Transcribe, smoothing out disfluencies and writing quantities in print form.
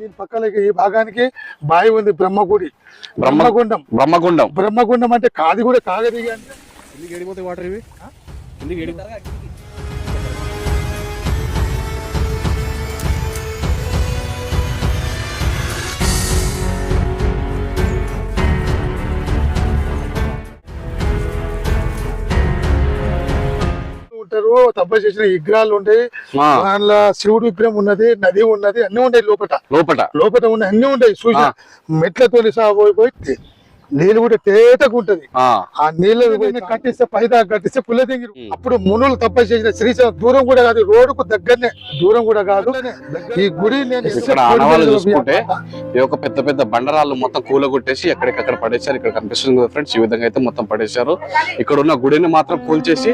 దీని పక్కన ఈ భాగానికి బావి ఉంది, బ్రహ్మగుడి, బ్రహ్మగుండం అంటే కాది కూడా కాగది అంటే ఎందుకు ఏడిపోతాయి వాటర్ ఇవి ఎందుకు ఏడి ఉంటారు. తప్ప చేసిన విగ్రహాలు ఉంటాయి, దానిలో శివుడు విగ్రహం ఉన్నది, నది ఉన్నది, అన్ని ఉంటాయి లోపల ఉన్నాయి, అన్ని ఉంటాయి. చూసిన మెట్లతో పోయి నీళ్ళు కూడా తేటగా ఉంటది. ఆ నీళ్ళు కట్టిస్తే పైదాకా కట్టిస్తే పుల్ల దిగిరు. అప్పుడు మునులు తప్ప చేసిన శ్రీశైలం దూరం కూడా కాదు, రోడ్డుకు దగ్గరనే, దూరం కూడా కాదు. ఈ గుడి ఇక్కడ ఆనవాళ్ళు చూసుకుంటే ఈ యొక్క పెద్ద పెద్ద బండరాళ్ళు మొత్తం కూలగొట్టేసి ఎక్కడికక్కడ పడేశారు. ఇక్కడ కనిపిస్తుంది కదా ఫ్రెండ్స్, ఈ విధంగా అయితే మొత్తం పడేశారు. ఇక్కడ ఉన్న గుడిని మాత్రం కూల్చేసి